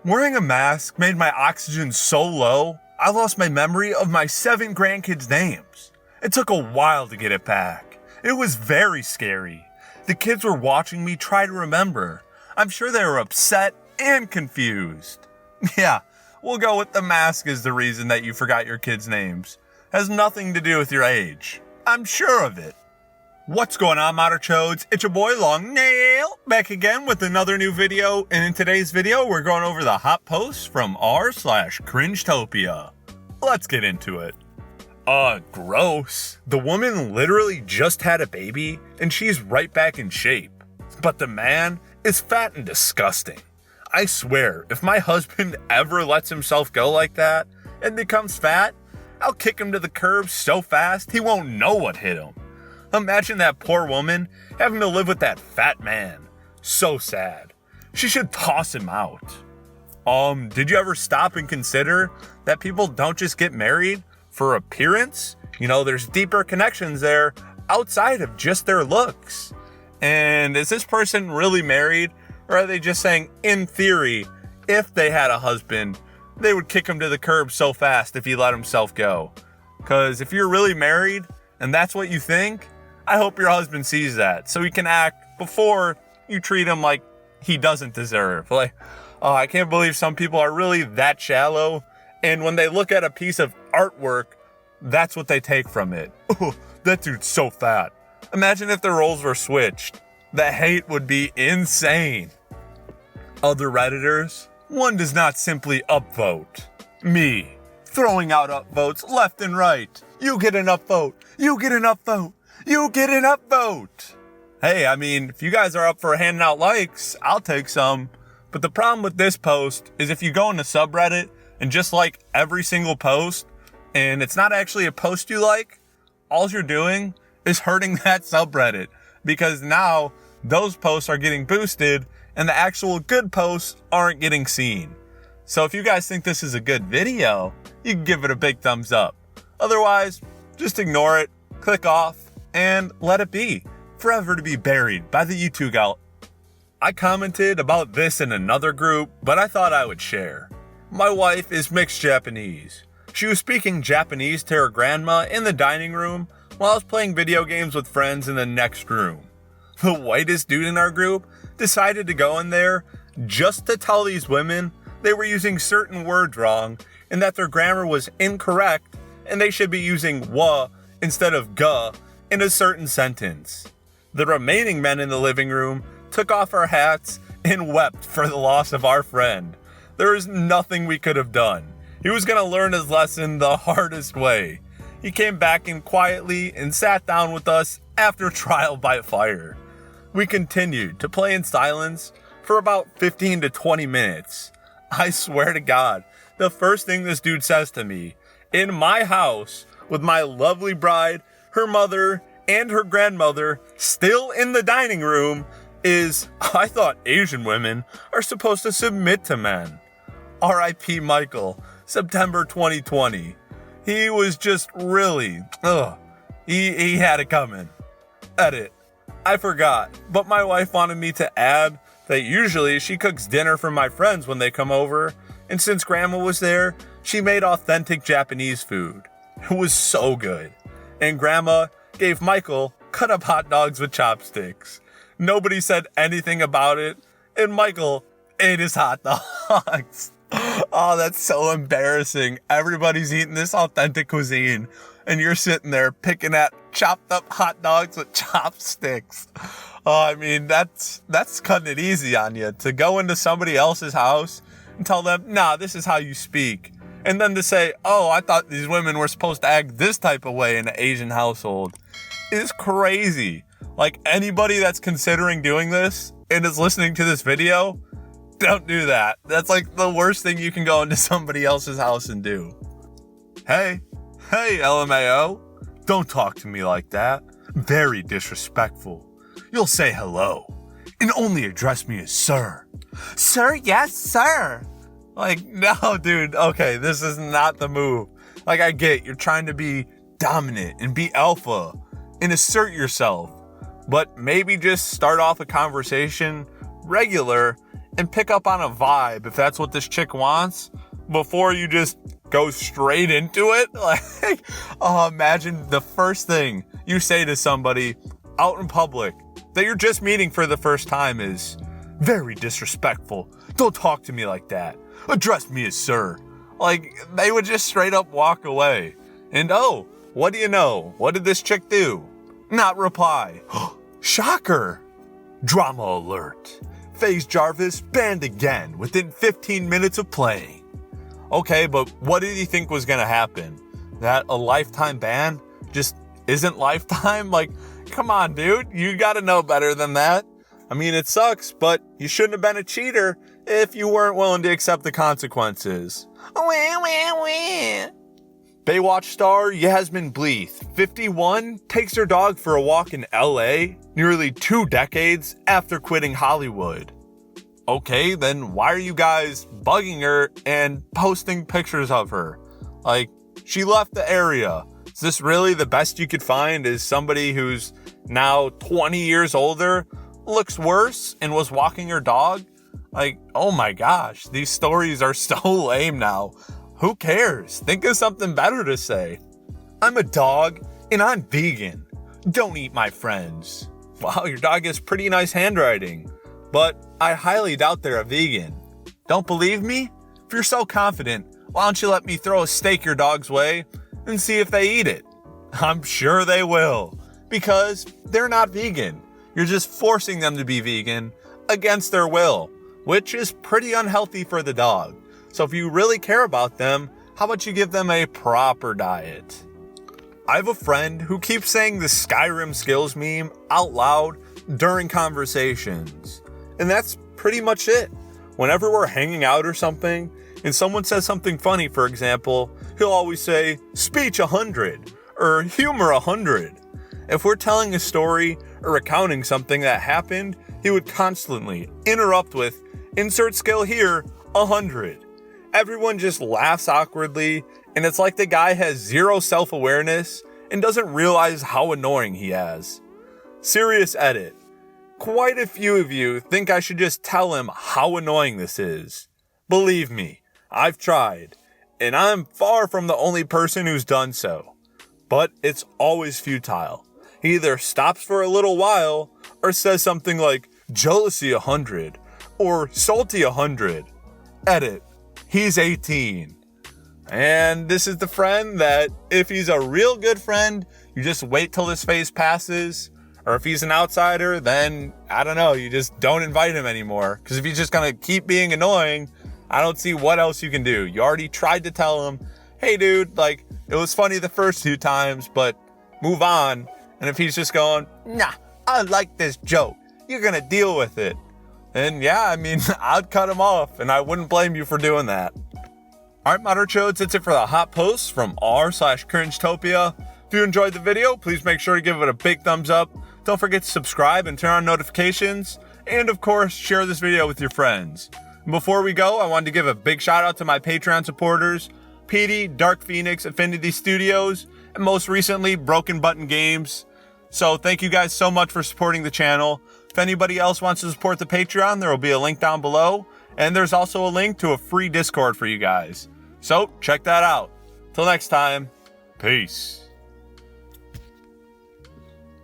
Wearing a mask made my oxygen so low, I lost my memory of my 7 grandkids' names. It took a while to get it back. It was very scary. The kids were watching me try to remember. I'm sure they were upset and confused. Yeah, we'll go with the mask is the reason that you forgot your kids' names. Has nothing to do with your age. I'm sure of it. What's going on, Moderchodes? It's your boy Long Nail, back again with another new video, and in today's video we're going over the hot posts from r/Cringetopia. Let's get into it. Gross. The woman literally just had a baby, and she's right back in shape. But the man is fat and disgusting. I swear, if my husband ever lets himself go like that, and becomes fat, I'll kick him to the curb so fast he won't know what hit him. Imagine that poor woman having to live with that fat man. So sad. She should toss him out. Did you ever stop and consider that people don't just get married for appearance? You know, there's deeper connections there outside of just their looks. And is this person really married? Or are they just saying, in theory, if they had a husband, they would kick him to the curb so fast if he let himself go? Because if you're really married and that's what you think, I hope your husband sees that so he can act before you treat him like he doesn't deserve. Like, I can't believe some people are really that shallow, and when they look at a piece of artwork, that's what they take from it. Oh, that dude's so fat. Imagine if the roles were switched. The hate would be insane. Other Redditors, one does not simply upvote. Me, throwing out upvotes left and right. You get an upvote. You get an upvote. You get an upvote. Hey, I mean, if you guys are up for handing out likes, I'll take some. But the problem with this post is if you go into subreddit and just like every single post, and it's not actually a post you like, all you're doing is hurting that subreddit, because now those posts are getting boosted and the actual good posts aren't getting seen. So if you guys think this is a good video, you can give it a big thumbs up. Otherwise, just ignore it, click off, and let it be, forever to be buried by the YouTube out. I commented about this in another group, but I thought I would share. My wife is mixed Japanese. She was speaking Japanese to her grandma in the dining room while I was playing video games with friends in the next room. The whitest dude in our group decided to go in there just to tell these women they were using certain words wrong and that their grammar was incorrect and they should be using wa instead of ga in a certain sentence. The remaining men in the living room took off our hats and wept for the loss of our friend. There was nothing we could have done. He was going to learn his lesson the hardest way. He came back in quietly and sat down with us after trial by fire. We continued to play in silence for about 15 to 20 minutes. I swear to God, the first thing this dude says to me, in my house, with my lovely bride, her mother, and her grandmother still in the dining room, is, I thought Asian women are supposed to submit to men. R.I.P. Michael, September 2020. He was just really, he had it coming. Edit. I forgot, but my wife wanted me to add that usually she cooks dinner for my friends when they come over, and since grandma was there, she made authentic Japanese food. It was so good. And grandma gave Michael cut up hot dogs with chopsticks. Nobody said anything about it, and Michael ate his hot dogs. Oh, that's so embarrassing. Everybody's eating this authentic cuisine, and you're sitting there picking at chopped up hot dogs with chopsticks. I mean, that's cutting it easy on you, to go into somebody else's house and tell them, nah, this is how you speak. And then to say, oh, I thought these women were supposed to act this type of way in an Asian household, is crazy. Like, anybody that's considering doing this and is listening to this video, don't do that. That's like the worst thing you can go into somebody else's house and do. Hey, LMAO, don't talk to me like that. Very disrespectful. You'll say hello and only address me as sir. Sir, yes, sir. Like, no, dude, okay, this is not the move. Like, I get you're trying to be dominant and be alpha and assert yourself, but maybe just start off a conversation regular and pick up on a vibe if that's what this chick wants before you just go straight into it. Like, oh, imagine the first thing you say to somebody out in public that you're just meeting for the first time is, "Very disrespectful. Don't talk to me like that. Address me as sir." Like, they would just straight up walk away. And oh, what do you know? What did this chick do? Not reply. Shocker. Drama alert. Faze Jarvis banned again within 15 minutes of playing. Okay, but what did you think was gonna happen? That a lifetime ban just isn't lifetime? Like, come on, dude. You gotta know better than that. I mean, it sucks, but you shouldn't have been a cheater if you weren't willing to accept the consequences. Baywatch star Yasmin Bleeth, 51, takes her dog for a walk in LA nearly 2 decades after quitting Hollywood. Okay, then why are you guys bugging her and posting pictures of her? Like, she left the area. Is this really the best you could find? Is somebody who's now 20 years older, looks worse, and was walking her dog? Like, oh my gosh, these stories are so lame now. Who cares? Think of something better to say. I'm a dog and I'm vegan. Don't eat my friends. Wow, your dog has pretty nice handwriting, but I highly doubt they're a vegan. Don't believe me? If you're so confident, why don't you let me throw a steak your dog's way and see if they eat it? I'm sure they will, because they're not vegan. You're just forcing them to be vegan against their will, which is pretty unhealthy for the dog. So if you really care about them, how about you give them a proper diet? I have a friend who keeps saying the Skyrim skills meme out loud during conversations. And that's pretty much it. Whenever we're hanging out or something, and someone says something funny, for example, he'll always say, "Speech 100," or "Humor 100." If we're telling a story or recounting something that happened, he would constantly interrupt with, "Insert skill here, 100." Everyone just laughs awkwardly, and it's like the guy has zero self-awareness and doesn't realize how annoying he is. Serious edit. Quite a few of you think I should just tell him how annoying this is. Believe me, I've tried, and I'm far from the only person who's done so. But it's always futile. He either stops for a little while or says something like, "Jealousy 100," or "Salty 100. Edit. He's 18. And this is the friend that if he's a real good friend, you just wait till this phase passes. Or if he's an outsider, then, I don't know, you just don't invite him anymore. Because if he's just going to keep being annoying, I don't see what else you can do. You already tried to tell him, "Hey dude, like, it was funny the first 2 times, but move on." And if he's just going, "Nah, I like this joke, you're going to deal with it." And yeah, I mean, I'd cut him off, and I wouldn't blame you for doing that. Alright, Moderchodes, that's it for the hot posts from r/Cringetopia. If you enjoyed the video, please make sure to give it a big thumbs up. Don't forget to subscribe and turn on notifications. And of course, share this video with your friends. And before we go, I wanted to give a big shout out to my Patreon supporters, PD, Dark Phoenix, Affinity Studios, and most recently, Broken Button Games. So thank you guys so much for supporting the channel. If anybody else wants to support the Patreon, there will be a link down below. And there's also a link to a free Discord for you guys. So check that out. Till next time, peace.